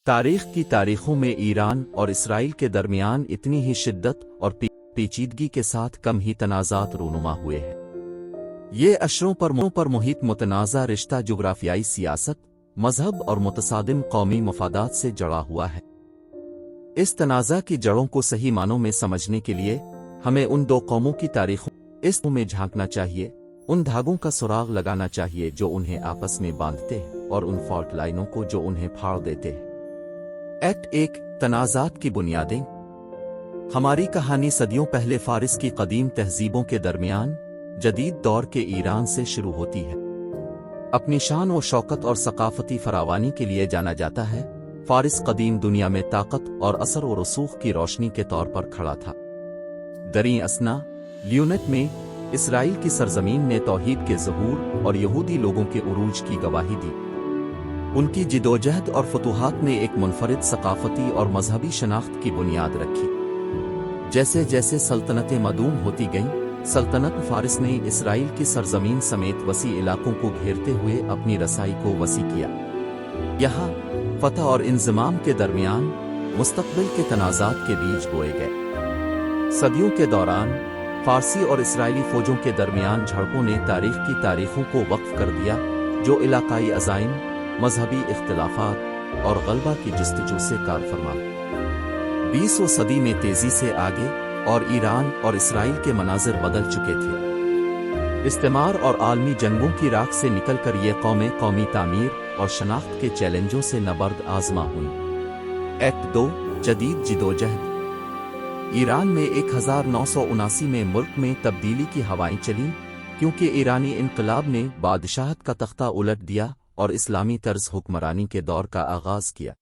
तारीख की तारीखों में ईरान और इसराइल के दरमियान इतनी ही शिद्दत और पेचीदगी के साथ कम ही तनाज़ात रूनुमा हुए हैं। ये अशरों पर मुहित मुतनाज़ा रिश्ता जुग्राफियाई सियासत, मजहब और मुतसादिम कौमी मफादात से जुड़ा हुआ है। इस तनाज़ा की जड़ों को सही मानों में समझने के लिए हमें उन दो कौमों की तारीखों इस में झांकना चाहिए, उन धागों का सुराग लगाना चाहिए जो उन्हें आपस में बांधते हैं और उन फॉल्ट लाइनों को जो उन्हें फाड़ देते हैं। एक्ट 1 तनाज़ात की बुनियादें। हमारी कहानी सदियों पहले फारिस की कदीम तहजीबों के दरमियान जदीद दौर के ईरान से शुरू होती है। अपनी शान व शौकत और सकाफती फरावानी के लिए जाना जाता है। फारिस कदीम दुनिया में ताकत और असर व रसूख की रोशनी के तौर पर खड़ा था। दरी असना ल्यूनेट में इसराइल की सरजमीन ने तौहीद के ज़हूर और यहूदी लोगों के उरूज की गवाही दी। उनकी जिदोजहद और फतूहात ने एक मुनफरिद सकाफती और मजहबी शनाख्त की बुनियाद रखी। जैसे जैसे सल्तनतें मदूम होती गईं, सल्तनत फारिस ने इसराइल की सरजमीन समेत वसी इलाकों को घेरते हुए अपनी रसाई को वसी किया। यहाँ फतह और इंज़माम के दरमियान मुस्तक़बिल के तनाज़ात के बीज बोए गए। सदियों के दौरान फारसी और इसराइली फौजों के दरमियान झड़पों ने तारीख की तारीखों को वक्फ कर दिया, जो इलाकाई अज़ाइम, मजहबी इख्तिलाफात और गलबा की जस्तजू से कार फरमा। 20वीं सदी में तेजी से आगे और ईरान और इसराइल के मनाजिर बदल चुके थे। इस्तेमार और आलमी जंगों की राख से निकलकर ये कौमें कौमी तामीर और शनाख्त के चैलेंजों से नबर्द आजमा हुई। एक्ट 2 जदीद जिदोजहद। ईरान में 1979 में मुल्क में तब्दीली की हवाएं चलीं, क्योंकि ईरानी इनकलाब ने बादशाहत का तख्ता उलट दिया और इस्लामी तर्ज हुक्मरानी के दौर का आगाज किया।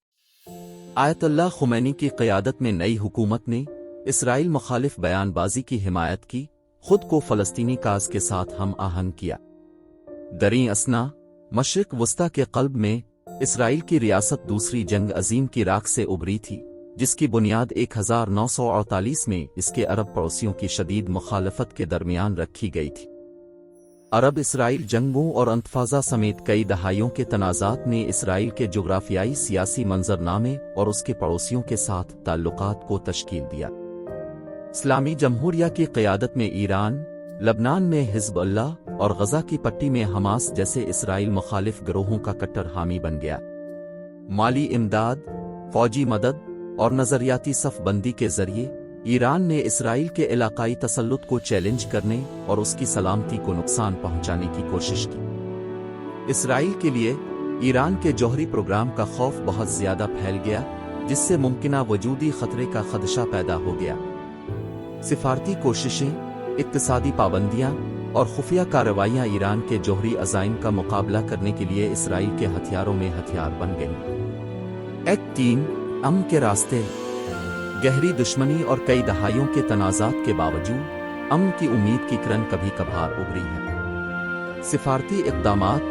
आयतुल्लाह खुमैनी की क़यादत में नई हुकूमत ने इसराइल मुखालिफ बयानबाजी की हिमायत की, खुद को फ़लस्तीनी काज के साथ हम आहंग किया। दरी असना मशरिक़ वस्ता के क़ल्ब में इसराइल की रियासत दूसरी जंग अजीम की राख से उभरी थी, जिसकी बुनियाद 1948 में इसके अरब पड़ोसियों की शदीद मुखालफत के दरमियान रखी गई थी। अरब इसराइल जंगों और अंतफाजा समेत कई दहाइयों के तनाज़ात ने इसराइल के जुग्राफियाई सियासी मंजरनामे और उसके पड़ोसियों के साथ ताल्लुकात को तश्कील दिया। इस्लामी जमहूरिया की क़यादत में ईरान, लबनान में हिज़्बुल्लाह और गज़ा की पट्टी में हमास जैसे इसराइल मुखालिफ गिरोहों का कट्टर हामी बन गया। माली इमदाद, फौजी मदद और नज़रियाती सफ़बंदी के ज़रिए ईरान ने इसराइल के इलाकाई तसल्लुत को चैलेंज करने और उसकी सलामती को नुकसान पहुंचाने की कोशिश की। इसराइल के लिए ईरान के जौहरी प्रोग्राम का खौफ बहुत ज़्यादा फैल गया, जिससे मुमकिना वजूदी खतरे का खदशा पैदा हो गया। सिफारती कोशिशें, इक्तिसादी पाबंदियां और खुफिया कार्रवाइयां ईरान के जौहरी अज़ाइम का मुकाबला करने के लिए इसराइल के हथियारों में हथियार बन गईं। एक्ट 3 अमन के रास्ते। गहरी दुश्मनी और कई दहाइयों के तनाज़ात के बावजूद अमन की उम्मीद की किरण कभी कभार उभरी है। सिफारती इक़दामात,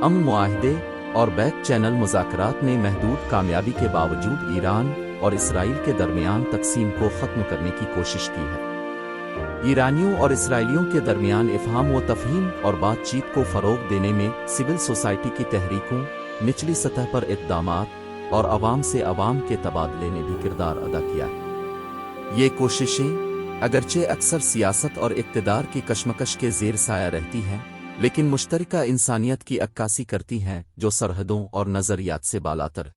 अमन मुआहदे और बैक चैनल मुज़ाकरात ने महदूद कामयाबी के बावजूद ईरान और इसराइल के दरमियान तक़सीम को ख़त्म करने की कोशिश की है। ईरानियों और इसराइलियों के दरमियान इफ़हाम व तफ़हीम और बातचीत को फ़रोग़ देने में सिविल सोसाइटी की तहरीकों, निचली सतह पर इक़दामात और अवाम से अवाम के तबादले ने भी किरदार अदा किया है। ये कोशिशें अगरचे अक्सर सियासत और इक़्तिदार की कशमकश के ज़ेर साया रहती हैं, लेकिन मुश्तरका इंसानियत की अक्कासी करती हैं जो सरहदों और नज़रियात से बालातर।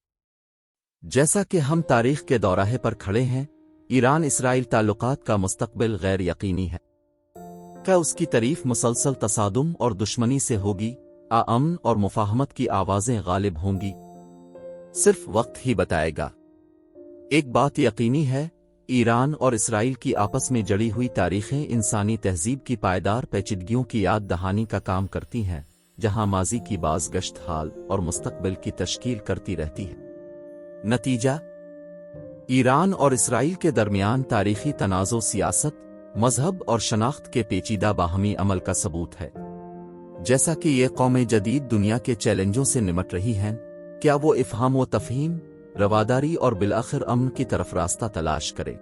जैसा कि हम तारीख़ के दौराहे पर खड़े हैं, ईरान इसराइल ताल्लुकात का मुस्तक़बिल गैर यकीनी है। क्या उसकी तारीफ़ मुसलसल तसादुम और दुश्मनी से होगी, अमन और मुफाहमत की आवाज़ें गालिब होंगी? सिर्फ वक्त ही बताएगा। एक बात यकीनी है, ईरान और इसराइल की आपस में जड़ी हुई तारीखें इंसानी तहजीब की पायदार पेचीदगियों की याद दहानी का काम करती हैं, जहां माजी की बाज़गश्त हाल और मुस्तक़बिल की तश्कील करती रहती है। नतीजा, ईरान और इसराइल के दरमियान तारीखी तनाज़ो सियासत, मजहब और शनाख्त के पेचीदा बाहमी अमल का सबूत है। जैसा कि ये कौमें जदीद दुनिया के चैलेंजों से निमट रही हैं, क्या वो इफ़हाम व तफ़हीम, रवादारी और बिलाखिर अमन की तरफ रास्ता तलाश करें?